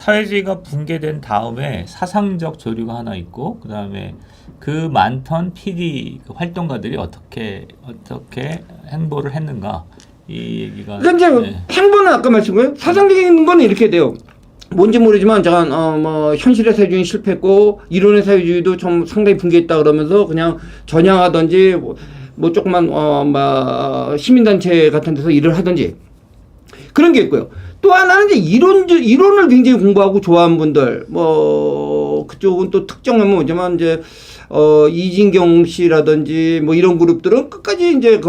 사회주의가 붕괴된 다음에 사상적 조류가 하나 있고 그다음에 그 많던 PD 그 활동가들이 어떻게 행보를 했는가 이 얘기가. 그러니까 이제 행보는 아까 말씀드린 사상적인 건 이렇게 돼요. 뭔지 모르지만 제가 뭐 현실의 사회주의 실패했고 이론의 사회주의도 좀 상당히 붕괴했다 그러면서 그냥 전향하든지 뭐 조그만 뭐 시민단체 같은 데서 일을 하든지 그런 게 있고요. 또 하나는 이제 이론을 굉장히 공부하고 좋아하는 분들 뭐 그쪽은 또 특정하면 뭐지만 이제 이진경 씨라든지 뭐 이런 그룹들은 끝까지 이제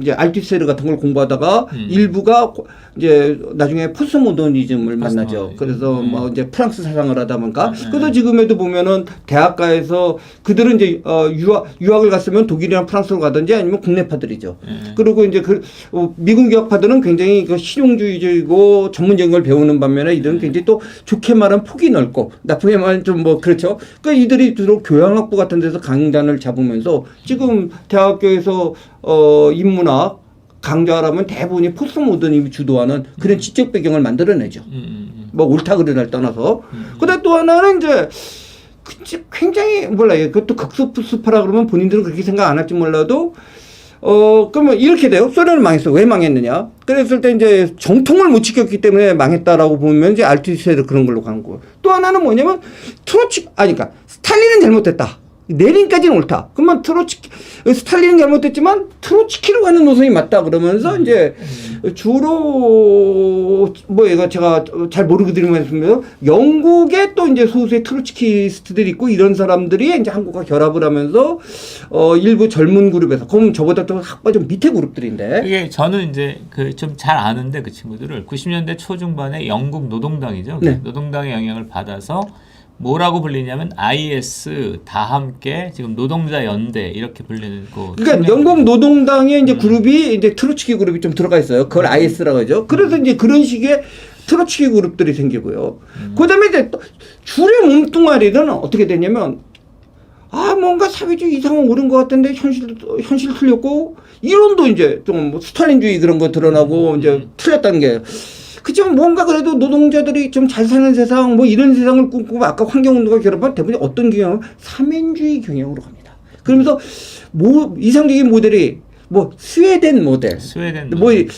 이제 알투세르 같은 걸 공부하다가 일부가 이제 나중에 포스모더니즘을 만나죠. 그래서 뭐 이제 프랑스 사상을 하다 보니까 그래서 지금에도 보면은 대학가에서 그들은 이제 유학을 갔으면 독일이나 프랑스로 가든지 아니면 국내파들이죠. 그리고 이제 미국 유학파들은 굉장히 그 실용주의적이고 전문적인 걸 배우는 반면에 이들은 굉장히 또 좋게 말하면 폭이 넓고 나쁘게 말하면 좀 뭐 그렇죠. 그러니까 이들이 주로 교양학부 같은 데서 강단을 잡으면서 지금 대학교에서 인문학 강좌라면 대부분이 포스트모더니즘이 주도하는 그런 지적 배경을 만들어내죠. 뭐 옳다 그르다를 떠나서. 그다음 또 하나는 이제 굉장히 몰라요. 그것도 극소수파라 그러면 본인들은 그렇게 생각 안 할지 몰라도 그러면 이렇게 돼요. 소련은 망했어. 왜 망했느냐? 그랬을 때 이제 정통을 못 지켰기 때문에 망했다라고 보면 이제 알투세르 그런 걸로 간 거고. 또 하나는 뭐냐면 그러니까 스탈린은 잘못됐다. 레닌까지는 옳다. 그러면 스탈린은 잘못됐지만 트로츠키로 가는 노선이 맞다 그러면서 이제 주로 뭐 얘가 제가 잘 모르게 드리면 영국에 또 이제 소수의 트로츠키스트들이 있고 이런 사람들이 이제 한국과 결합을 하면서 일부 젊은 그룹에서 그럼 저보다 또 학과 좀 밑에 그룹들인데 이게 저는 이제 그 좀 잘 아는데 그 친구들을 90년대 초중반에 영국 노동당이죠. 네. 노동당의 영향을 받아서 뭐라고 불리냐면 IS 다 함께 지금 노동자 연대 이렇게 불리는 거. 그러니까 영국 노동당의 이제 그룹이 이제 트로츠키 그룹이 좀 들어가 있어요. 그걸 IS라고 하죠. 그래서 이제 그런 식의 트로츠키 그룹들이 생기고요. 그다음에 이제 또 줄의 몸뚱아리는 어떻게 되냐면 뭔가 사회주의 이상은 옳은 것 같은데 현실 틀렸고 이론도 이제 좀 뭐 스탈린주의 그런 거 드러나고 이제 틀렸다는 게. 그치만 뭔가 그래도 노동자들이 좀 잘 사는 세상 뭐 이런 세상을 꿈꾸고 아까 환경운동과 결합한 대부분 어떤 경향은 삼인주의 경향으로 갑니다. 그러면서 이상적인 모델이 뭐 스웨덴 모델.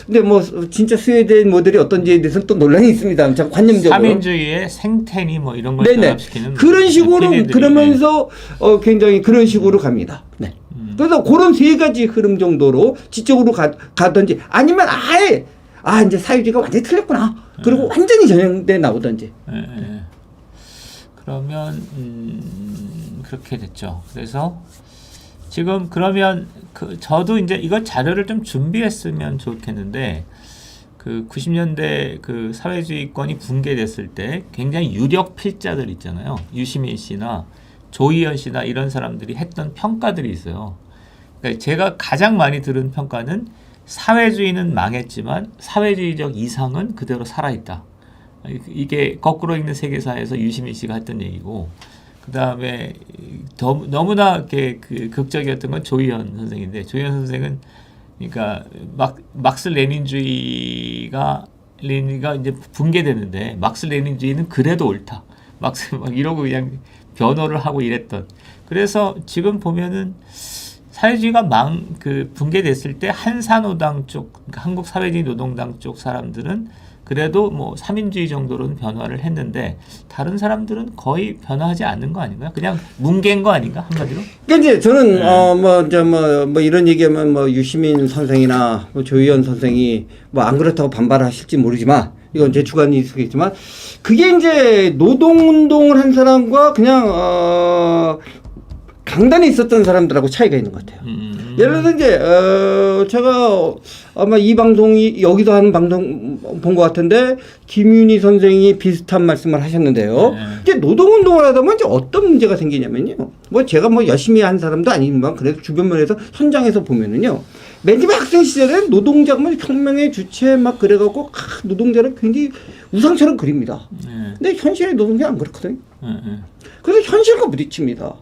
근데 뭐 진짜 스웨덴 모델이 어떤지에 대해서는 또 논란이 있습니다. 참 관념적으로. 삼인주의의 생태니 뭐 이런 걸 결합시키는 그런 식으로 그러면서 굉장히 그런 식으로 갑니다. 네. 그래서 그런 세 가지 흐름 정도로 지적으로 가든지 아니면 아예 이제 사회주의가 완전히 틀렸구나. 그리고 완전히 전형돼 나오든지. 그러면 그렇게 됐죠. 그래서 지금 그러면 저도 이제 이거 자료를 좀 준비했으면 좋겠는데 그 90년대 그 사회주의권이 붕괴됐을 때 굉장히 유력 필자들 있잖아요. 유시민 씨나 조희연 씨나 이런 사람들이 했던 평가들이 있어요. 그러니까 제가 가장 많이 들은 평가는 사회주의는 망했지만 사회주의적 이상은 그대로 살아있다. 이게 거꾸로 읽는 세계사에서 유시민 씨가 했던 얘기고, 그 다음에 너무나 이렇게 그 극적이었던 건 조희연 선생인데, 조희연 선생은 그러니까 막스 레닌주의가 이제 붕괴되는데 막스 레닌주의는 그래도 옳다. 막스 막 이러고 그냥 변호를 하고 이랬던. 그래서 지금 보면은. 사회주의가 붕괴됐을 때 한사노당 쪽, 그러니까 한국사회주의 노동당 쪽 사람들은 그래도 뭐 삼인주의 정도로는 변화를 했는데 다른 사람들은 거의 변화하지 않는 거 아닌가요? 그냥 뭉갠 거 아닌가 한마디로? 그러니까 이제 저는 뭐 이런 얘기하면 뭐 유시민 선생이나 뭐 조희연 선생이 뭐 안 그렇다고 반발하실지 모르지만 이건 제 주관이 있겠지만 그게 이제 노동운동을 한 사람과 그냥 강단에 있었던 사람들하고 차이가 있는 것 같아요. 예를 들어서 이제 제가 아마 이 방송이 여기서 하는 방송 본 것 같은데 김윤희 선생이 비슷한 말씀을 하셨는데요. 이제 노동운동을 하다 보면 이제 어떤 문제가 생기냐면요. 뭐 제가 뭐 열심히 한 사람도 아니지만 그래도 주변 면에서 현장에서 보면은요. 맨 처음에 학생 시절에 노동자가 혁명의 주체 막 그래갖고 노동자를 굉장히 우상처럼 그립니다. 근데 현실의 노동자 안 그렇거든요. 그래서 현실과 부딪힙니다.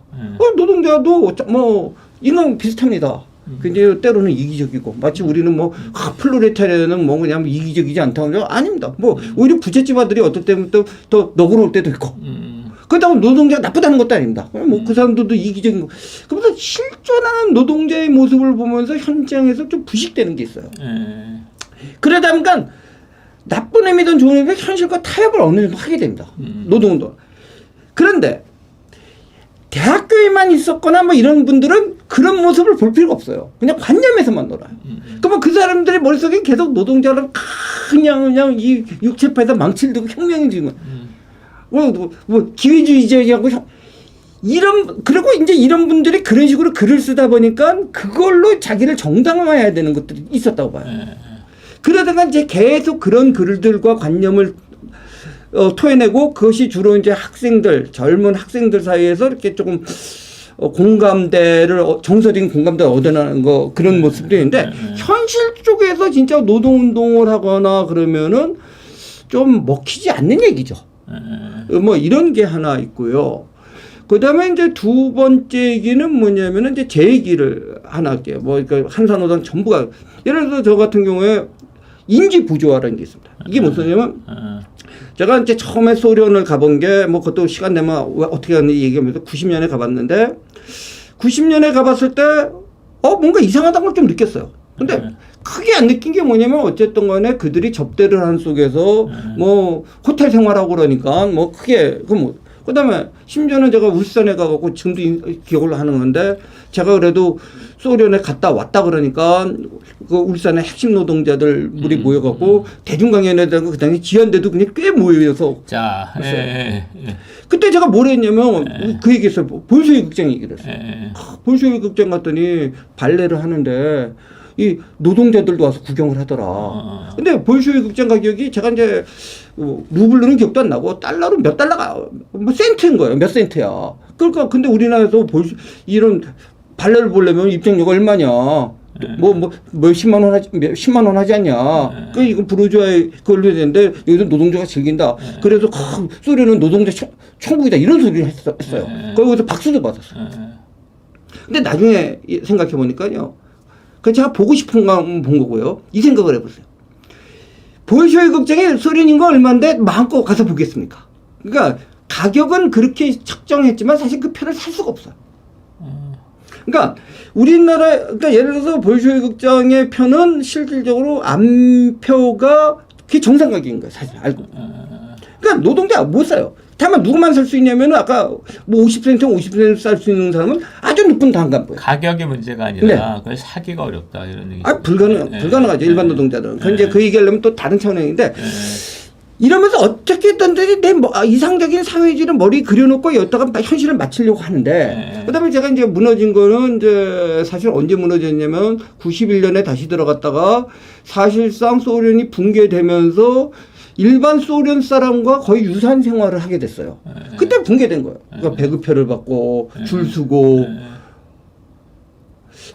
노동자도 뭐 인간 비슷합니다. 굉장히 때로는 이기적이고 마치 우리는 뭐 플로레타리아는 뭐 그냥 이기적이지 않다고 아닙니다. 뭐 오히려 부잣집 아들이 어떨 때는 또 너그러울 때도 있고 그렇다고 노동자가 나쁘다는 것도 아닙니다. 뭐 그 사람들도 이기적인 거. 그러면서 실존하는 노동자의 모습을 보면서 현장에서 좀 부식되는 게 있어요. 그러다 보니까 나쁜 의미든 좋은 의미든 현실과 타협을 어느 정도 하게 됩니다. 노동운동. 그런데 대학교에만 있었거나 뭐 이런 분들은 그런 모습을 볼 필요가 없어요. 그냥 관념에서만 놀아요. 그러면 그 사람들의 머릿속에 계속 노동자를 그냥 이 육체파에다 망치를 들고 혁명이 지금 뭐 기회주의자하고 그리고 이제 이런 분들이 그런 식으로 글을 쓰다 보니까 그걸로 자기를 정당화해야 되는 것들이 있었다고 봐요. 그러다가 이제 계속 그런 글들과 관념을 토해내고 그것이 주로 이제 학생들, 젊은 학생들 사이에서 이렇게 조금 공감대를, 정서적인 공감대를 얻어내는 거, 그런 모습들이 있는데, 현실 쪽에서 진짜 노동운동을 하거나 그러면은 좀 먹히지 않는 얘기죠. 뭐 이런 게 하나 있고요. 그 다음에 이제 두 번째 얘기는 뭐냐면은 이제 제 얘기를 하나 할게요. 뭐, 그러니까 한산노동 전부가, 예를 들어서 저 같은 경우에 인지부조화라는 게 있습니다. 이게 무슨 소리냐면, 제가 이제 처음에 소련을 가본 게, 뭐 그것도 시간 되면 어떻게 하는지 얘기하면서 90년에 가봤는데, 90년에 가봤을 때, 뭔가 이상하다는 걸 좀 느꼈어요. 근데 크게 안 느낀 게 뭐냐면, 어쨌든 간에 그들이 접대를 하는 속에서, 뭐, 호텔 생활하고 그러니까, 뭐 크게, 그 다음에 심지어는 제가 울산에 가갖고 지금도 기억을 하는 건데 제가 그래도 소련에 갔다 왔다 그러니까 그 울산의 핵심 노동자들 물이 모여갖고 대중강연에다가 그 당시 지연대도 그냥 꽤 모여서 자, 그때 제가 뭘 했냐면 그 얘기했어요. 볼쇼이 극장 얘기를 했어요. 볼쇼이 극장 갔더니 발레를 하는데 이 노동자들도 와서 구경을 하더라. 근데 볼쇼이 극장 가격이 제가 이제 루블로는 기억도 안 나고 달러로 몇 달러가 뭐 센트인 거예요. 몇 센트야. 그러니까 근데 우리나라에서 이런 발레를 보려면 입장료가 얼마냐? 뭐 10만 원 하지 않냐? 그 이거 부르주아의 그걸로 해야 되는데 여기서 노동자가 즐긴다. 그래서 소련은 노동자 천국이다 이런 소리를 했어요. 거기서 박수도 받았어요. 근데 나중에 생각해 보니까요. 그 제가 보고 싶은 거 본 거고요. 이 생각을 해보세요. 볼쇼이 극장에 소련인가 얼마인데 마음껏 가서 보겠습니까? 그러니까 가격은 그렇게 책정했지만 사실 그 표를 살 수가 없어요. 그러니까 그러니까 예를 들어서 볼쇼이 극장의 표는 실질적으로 암표가 그게 정상 가격인 거예요. 사실 알고. 그러니까 노동자가 못 사요. 다만 누구만 살 수 있냐면은 아까 뭐 50% 살 수 있는 사람은 아주 높은 단가고요. 가격의 문제가 아니라 그걸 사기가 어렵다 이런 얘기. 불가능하죠. 일반 노동자들은. 이제 그 얘기하려면 또 다른 차원인데 이러면서 어떻게든 내 이상적인 사회주의를 머리 그려놓고 여기다가 현실을 맞추려고 하는데 그다음에 제가 이제 무너진 거는 이제 사실 언제 무너졌냐면 91년에 다시 들어갔다가 사실상 소련이 붕괴되면서 일반 소련 사람과 거의 유사한 생활을 하게 됐어요. 그때 붕괴된 거예요. 그러니까 배급표를 받고 줄 서고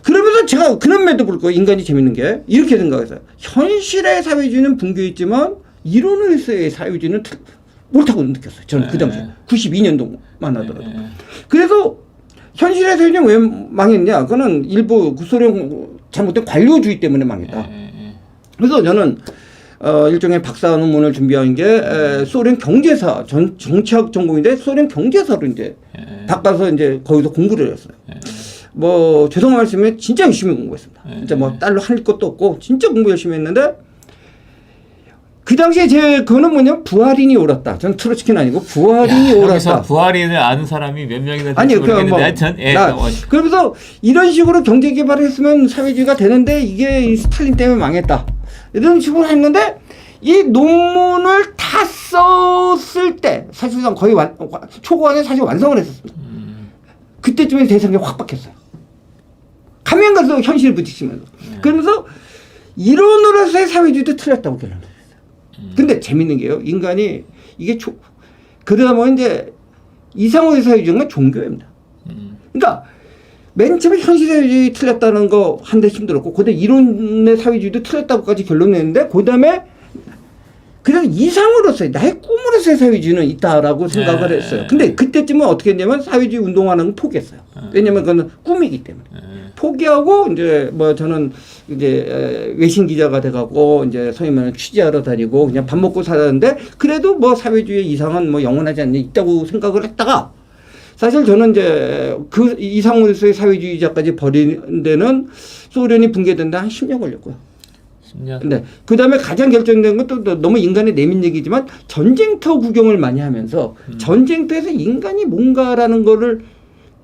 그러면서 제가 그럼에도 불구하고 인간이 재밌는 게 이렇게 생각했어요. 현실의 사회주의는 붕괴했지만 이론에서의 사회주의는 옳다고 느꼈어요. 저는 그 당시에 92년도만 하더라도. 그래서 현실의 사회주의는 왜 망했냐? 그거는 일부 그 소련 잘못된 관료주의 때문에 망했다. 그래서 저는 일종의 박사 논문을 준비한 게 소련 경제사 정치학 전공인데 소련 경제사로 이제 바꿔서 이제 거기서 공부를 했어요. 뭐 죄송한 말씀에 진짜 열심히 공부했습니다. 진짜 뭐 딸로 할 것도 없고 진짜 공부 열심히 했는데 그 당시에 그거는 뭐냐면 부하린이 옳았다. 전 트로츠키는 아니고 부하린이 옳았다. 여기서 부하린을 아는 사람이 몇 명이나 될지 모르겠는데 하여튼 그러면서 이런 식으로 경제 개발을 했으면 사회주의가 되는데 이게 스탈린 때문에 망했다. 이런 식으로 했는데 이 논문을 다 썼을 때 사실상 거의 초고반에 사실 완성을 했었습니다. 그때쯤에 세상이 확 바뀌었어요. 가면 가서 현실을 부딪히면서. 그러면서 이론으로서의 사회주의도 틀렸다고 결론을 했어요. 근데 재밌는 게요. 인간이 이게 그러다 보면 이제 이상호의 사회주의가 종교입니다. 그러니까 맨 처음에 현실 사회주의 틀렸다는 거 한데 힘들었고, 그다음에 이론의 사회주의도 틀렸다고까지 결론 냈는데, 그다음에 그래서 이상으로서의 나의 꿈으로서의 사회주의는 있다라고 생각을 했어요. 근데 그때쯤은 어떻게 했냐면 사회주의 운동하는 건 포기했어요. 왜냐면 그건 꿈이기 때문에. 포기하고 이제 뭐 저는 이제 외신 기자가 돼갖고 이제 소위 말하는 취재하러 다니고 그냥 밥 먹고 살았는데 그래도 뭐 사회주의 이상은 뭐 영원하지 않는 있다고 생각을 했다가 사실 저는 이제 그 이상으로서의 사회주의자까지 버리는 데는 소련이 붕괴된다 한 10년 걸렸고요. 10년. 근데 그 다음에 가장 결정된 것도 너무 인간의 내면 얘기지만 전쟁터 구경을 많이 하면서 전쟁터에서 인간이 뭔가라는 거를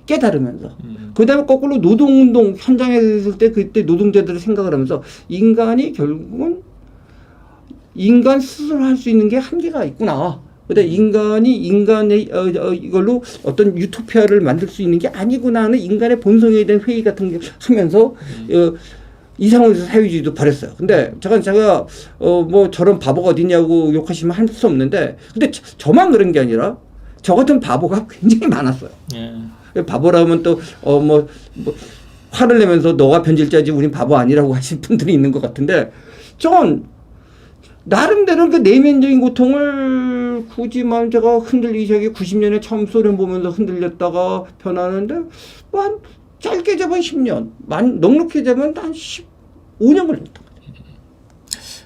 깨달으면서 그 다음에 거꾸로 노동운동 현장에 있을 때 그때 노동자들의 생각을 하면서 인간이 결국은 인간 스스로 할 수 있는 게 한계가 있구나. 근데 인간이 인간의 이걸로 어떤 유토피아를 만들 수 있는 게 아니구나 하는 인간의 본성에 대한 회의 같은 게 하면서 이상으로서 사회주의도 버렸어요. 근데 제가 뭐 저런 바보가 어딨냐고 욕하시면 할 수 없는데 근데 저만 그런 게 아니라 저 같은 바보가 굉장히 많았어요. 바보라면 또 뭐 화를 내면서 너가 변질자지 우린 바보 아니라고 하신 분들이 있는 것 같은데 전 나름대로 그 내면적인 고통을 굳이 만 제가 흔들리기 시작해 90년에 처음 소련 보면서 흔들렸다가 변하는데 뭐 한 짧게 잡으면 10년, 넉넉히 잡으면 한 15년 걸렸다.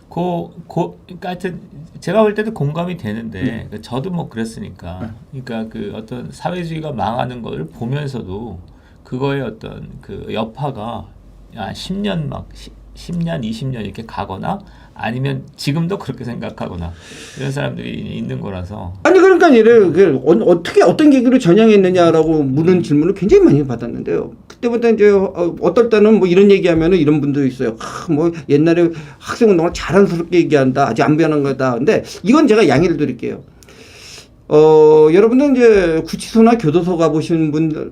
그러니까 하여튼 제가 볼 때도 공감이 되는데 저도 뭐 그랬으니까 그러니까 그 어떤 사회주의가 망하는 걸 보면서도 그거의 어떤 그 여파가 10년 막 10년, 20년 이렇게 가거나 아니면 지금도 그렇게 생각하거나 이런 사람들이 있는 거라서. 아니 그러니까 이래요. 어떻게 어떤 계기로 전향했느냐라고 물은 질문을 굉장히 많이 받았는데요. 그때부터 이제 어떨 때는 뭐 이런 얘기하면은 이런 분도 있어요. 뭐 옛날에 학생 운동을 자랑스럽게 얘기한다. 아직 안 변한 거다. 근데 이건 제가 양해를 드릴게요. 여러분들 이제 구치소나 교도소 가보신 분들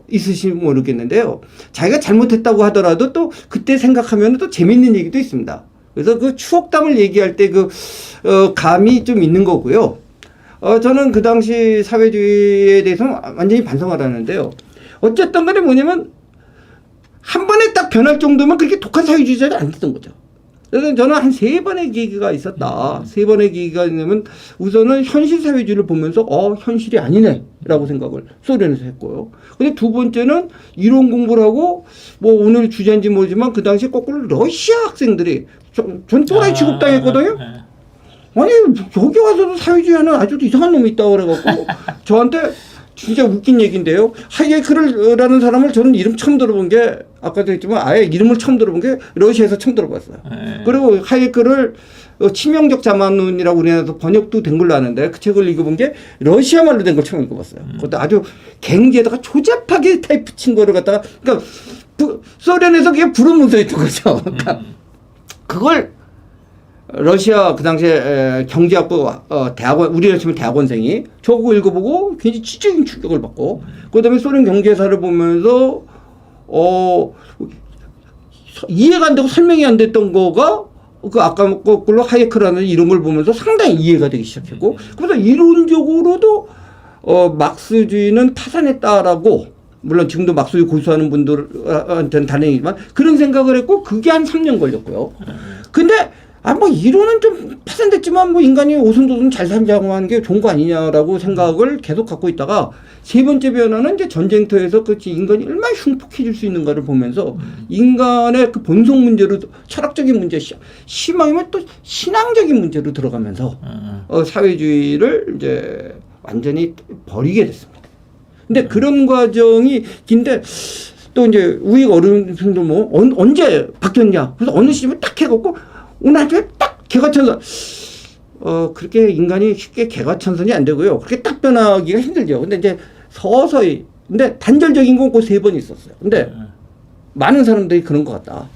있으시면 모르겠는데요. 자기가 잘못했다고 하더라도 또 그때 생각하면 또 재밌는 얘기도 있습니다. 그래서 그 추억담을 얘기할 때 감이 좀 있는 거고요. 저는 그 당시 사회주의에 대해서 완전히 반성을 하는데요. 어쨌든 간에 뭐냐면 한 번에 딱 변할 정도면 그렇게 독한 사회주의자가 안 됐던 거죠. 그래서 저는 한 3번의 계기가 있었다. 3번의 계기가 있냐면 우선은 현실 사회주의를 보면서 현실이 아니네 라고 생각을 소련에서 했고요. 근데 두 번째는 이론 공부를 하고 뭐 오늘 주제인지 모르지만 그 당시에 거꾸로 러시아 학생들이 전 또라이 취급당했거든요. 아니 여기 와서도 사회주의 하는 아주 이상한 놈이 있다고 그래갖고 저한테 진짜 웃긴 얘기인데요. 하이에크라는 사람을 저는 이름 처음 들어본 게 아까도 했지만 아예 이름을 처음 들어본 게 러시아에서 처음 들어봤어요. 그리고 하이에크를 치명적 자만론이라고 우리나라에서 번역도 된 걸로 아는데 그 책을 읽어본 게 러시아 말로 된 걸 처음 읽어봤어요. 그것도 아주 갱지에다가 조잡하게 타이프 친 거를 갖다가 그러니까 소련에서 그게 부른 문서였던 거죠. 그러니까 그걸 러시아 그 당시에 경제학부 대학원 우리나라 치면 대학원생이 저거 읽어보고 굉장히 지적인 충격을 받고 그다음에 소련 경제사를 보면서 이해가 안 되고 설명이 안 됐던 거가 그 아까 거꾸로 하이에크라는 이런 걸 보면서 상당히 이해가 되기 시작했고 그래서 이론적으로도 막스주의는 파산했다라고 물론 지금도 막스주의 고수하는 분들한테는 다른 얘기지만 그런 생각을 했고 그게 한 3년 걸렸고요. 근데 뭐 이론은 좀 파산됐지만 뭐 인간이 오손도손 잘 살자고 하는 게 좋은 거 아니냐라고 생각을 계속 갖고 있다가 세 번째 변화는 이제 전쟁터에서 그렇지 인간이 얼마나 흉폭해질 수 있는가를 보면서 인간의 그 본성 문제로 철학적인 문제 심하면 또 신앙적인 문제로 들어가면서 사회주의를 이제 완전히 버리게 됐습니다. 근데 그런 과정이 긴데 또 이제 우리 어른들 뭐 언제 바뀌었냐 그래서 어느 시점에 딱 해갖고 오늘 아침에 딱 개과천선 그렇게 인간이 쉽게 개과천선이 안 되고요. 그렇게 딱 변하기가 힘들죠. 근데 이제 서서히 근데 단절적인 건 그 3번 있었어요. 근데 많은 사람들이 그런 것 같다.